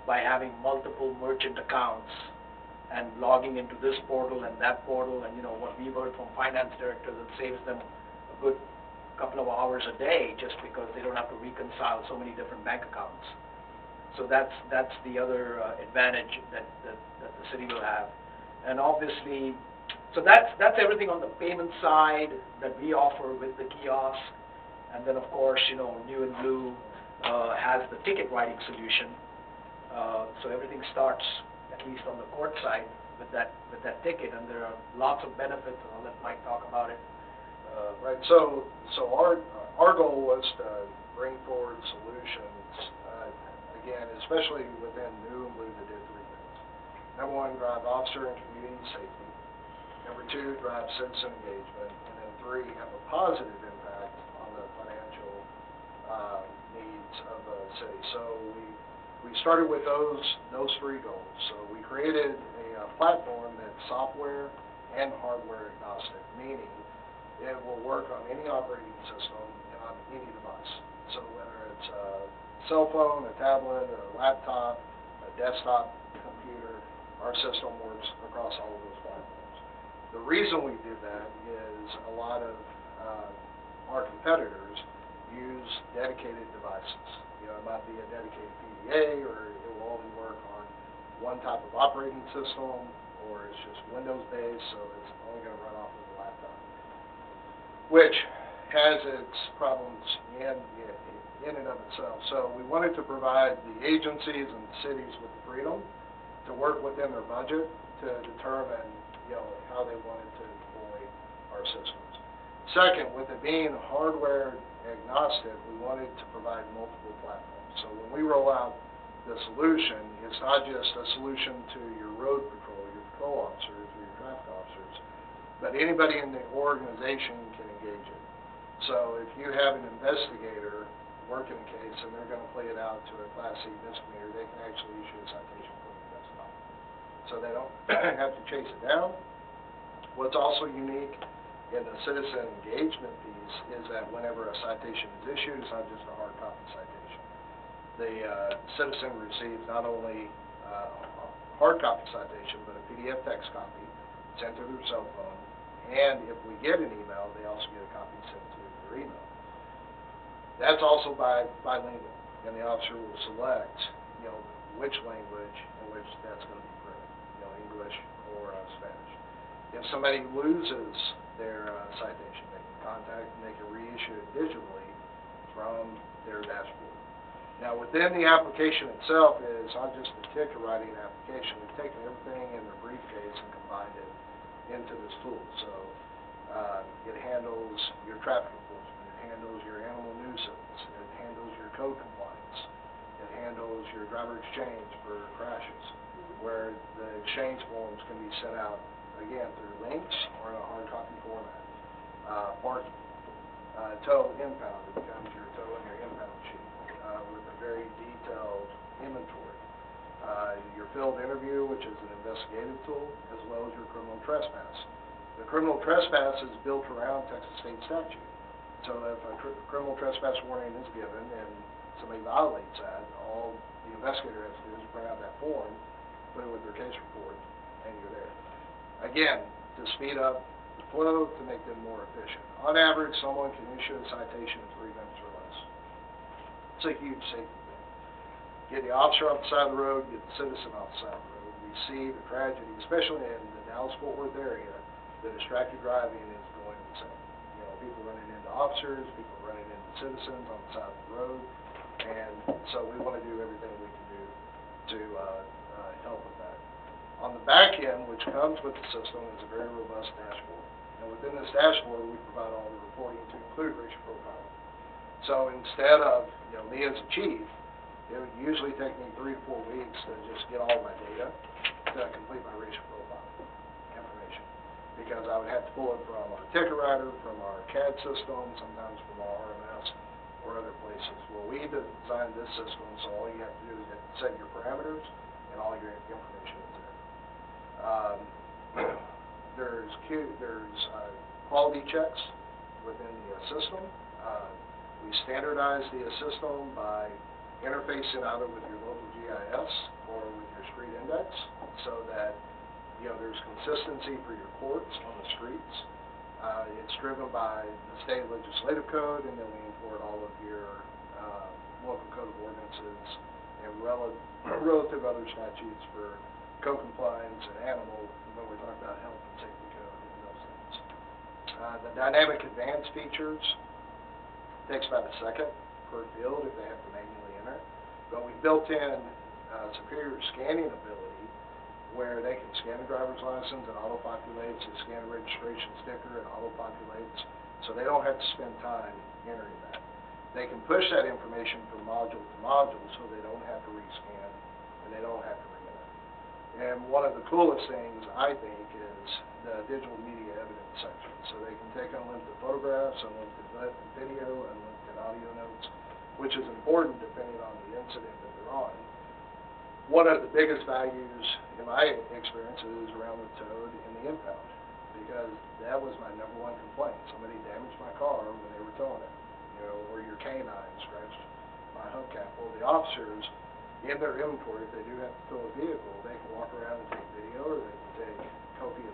by having multiple merchant accounts and logging into this portal and that portal, and what we've heard from finance directors, it saves them a good couple of hours a day just because they don't have to reconcile so many different bank accounts. So that's the other advantage that the city will have. And obviously, so that's everything on the payment side that we offer with the kiosk. And then, of course, New and Blue has the ticket writing solution. So everything starts, at least on the court side, with that ticket, and there are lots of benefits, and I'll let Mike talk about it. Right. So our goal was to bring forward solutions, again, especially within New and Blue, that did three things. Number one, drive officer and community safety. Number two, drive citizen engagement. And then three, have a positive impact on the financial needs of the city. So we started with those three goals. So we created a platform that's software and hardware agnostic, meaning it will work on any operating system and on any device. So whether it's a cell phone, a tablet, a laptop, a desktop computer, our system works across all of those platforms. The reason we did that is a lot of our competitors use dedicated devices. It might be a dedicated PDA, or it will only work on one type of operating system, or it's just Windows-based, so it's only going to run off of the laptop, which has its problems in and of itself. So we wanted to provide the agencies and cities with the freedom to work within their budget to determine, how they wanted to deploy our systems. Second, with it being hardware agnostic, we wanted to provide multiple platforms. So when we roll out the solution, it's not just a solution to your road patrol, your patrol officers, or your traffic officers, but anybody in the organization can engage it. So if you have an investigator working a case and they're going to play it out to a Class C misdemeanor, they can actually issue a citation from the desktop. So they don't have to chase it down. What's also unique in the citizen engagement piece is that whenever a citation is issued, it's not just a hard copy citation. The citizen receives not only a hard copy citation, but a PDF text copy sent to their cell phone, and if we get an email, they also get a copy sent to their email. That's also bilingual, and the officer will select, which language in which that's going to be printed, English or Spanish. If somebody loses their citation, they can contact and they can reissue it digitally from their dashboard. Now, within the application itself is not just the ticket writing application. We've taken everything in their briefcase and combined it into this tool. So it handles your traffic enforcement, it handles your animal nuisance, it handles your code compliance, it handles your driver exchange for crashes, where the exchange forms can be sent out, again, through links or in a hard copy format. Parking, tow impound, it becomes your tow and your impound sheet with a very detailed inventory. Your field interview, which is an investigative tool, as well as your criminal trespass. The criminal trespass is built around Texas state statute. So if a criminal trespass warning is given and somebody violates that, all the investigator has to do is bring out that form, put it with their case report, and you're there. Again, to speed up the flow, to make them more efficient. On average, someone can issue a citation in 3 minutes or less. It's a huge safety thing. Get the officer off the side of the road, get the citizen off the side of the road. We see the tragedy, especially in the Dallas-Fort Worth area, the distracted driving is going insane. People running into officers, people running into citizens on the side of the road, and so we want to do everything we can do to help with that. On the back end, which comes with the system, is a very robust dashboard. And within this dashboard, we provide all the reporting to include racial profiling. So instead of me as a chief, it would usually take me 3 to 4 weeks to just get all my data to complete my racial profile information, because I would have to pull it from our ticket writer, from our CAD system, sometimes from our RMS or other places. Well, we designed this system, so all you have to do is set your parameters, and all your information is there. There's quality checks within the system. We standardize the system by interfacing either with your local GIS consistency for your courts on the streets. It's driven by the state legislative code, and then we import all of your local code of ordinances and relative other statutes for code compliance and animal, when we're talking about health and safety code and those things. The dynamic advance features takes about a second per field if they have to manually enter it, but we built in superior scanning ability where they can scan a driver's license and auto-populates, they scan a registration sticker and auto-populates, so they don't have to spend time entering that. They can push that information from module to module so they don't have to rescan and they don't have to re-enter. And one of the coolest things, I think, is the digital media evidence section. So they can take unlimited photographs, unlimited video, unlimited audio notes, which is important depending on the incident that they're on. One of the biggest values in my experience is around the towed and the impound, because that was my number one complaint. Somebody damaged my car when they were towing it, or your canine scratched my hubcap. Well, the officers, in their inventory, if they do have to tow a vehicle, they can walk around and take video, or they can take copious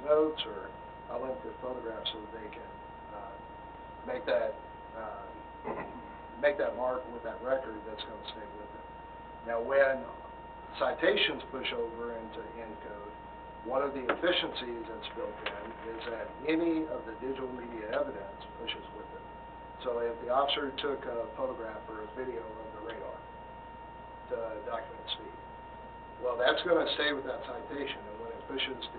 notes or unlimited photographs so that they can make that mark with that record that's going to stay with them. Now, when citations push over into Encode, one of the efficiencies that's built in is that any of the digital media evidence pushes with it. So if the officer took a photograph or a video of the radar to document speed, well, that's going to stay with that citation, and when it pushes to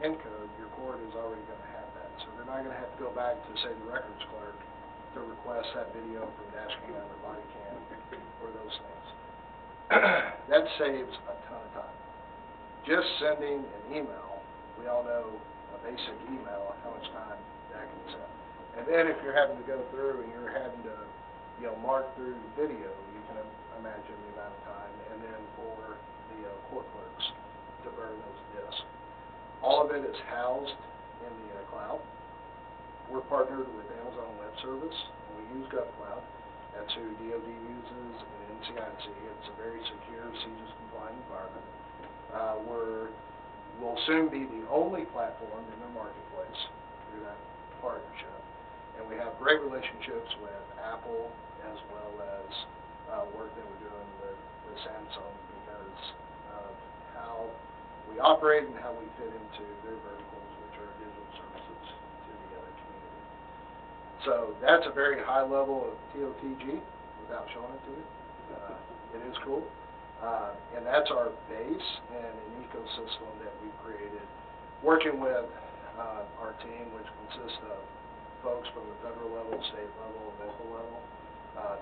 Encode, your court is already going to have that. So they're not going to have to go back to, say, the records clerk to request that video from dash cam or body cam or those things. That saves a ton of time. Just sending an email, we all know a basic email, how much time that can save. And then if you're having to go through and you're having to, mark through the video, you can imagine the amount of time. And then for the court clerks to burn those disks. All of it is housed in the cloud. We're partnered with Amazon Web Service, and we use GovCloud. That's who DoD uses and NCIC. It's a very secure, CJIS compliant environment. We'll soon be the only platform in the marketplace through that partnership. And we have great relationships with Apple as well as work that we're doing with Samsung because of how we operate and how we fit into their verticals, which are digital services to the other community. So that's a very high level of TOTG without showing it to you. It is cool. And that's our base and an ecosystem that we've created, working with our team, which consists of folks from the federal level, state level, local level,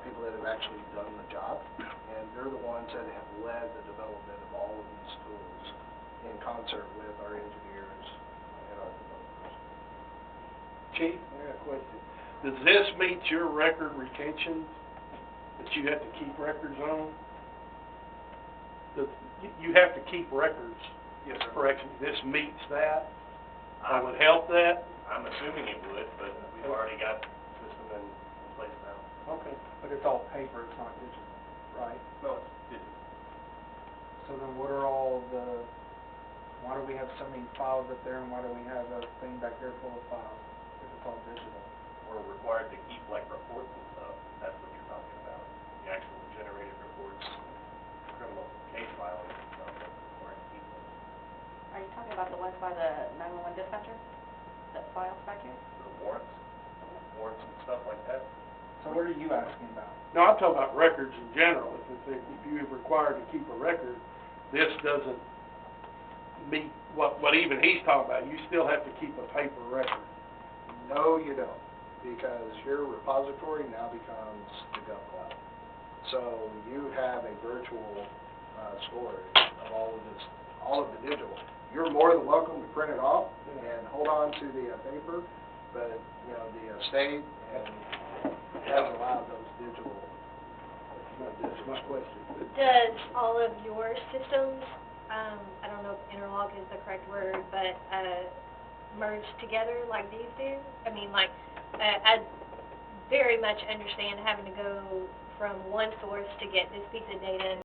people that have actually done the job, and they're the ones that have led the development of all of these tools in concert with our engineers and our developers. Chief, I got a question. Does this meet your record retention that you have to keep records on? You have to keep records. Yes, sir. Correction. This meets that? I would help that? I'm assuming it would, but we've already got the system in place now. Okay. But it's all paper, it's not digital, right? No, it's digital. So then why do we have so many files up there, and why do we have a thing back there full of files if it's all digital? We're required to keep like reports and stuff. That's what you're talking about. The actual generated reports, criminal case filing and stuff, that's required to keep them. Are you talking about the ones by the 911 dispatcher? That files back here? The warrants and stuff like that. So what are you asking about? No, I'm talking about records in general. If you're required to keep a record, this doesn't meet what even he's talking about. You still have to keep a paper record. No, you don't, because your repository now becomes the GovCloud. So you have a virtual storage of all of the digital. You're more than welcome to print it off and hold on to the paper, but the state has allowed those digital. That's my question. Does all of your systems, I don't know if interlock is the correct word, but merge together like these do? I mean, I very much understand having to go from one source to get this piece of data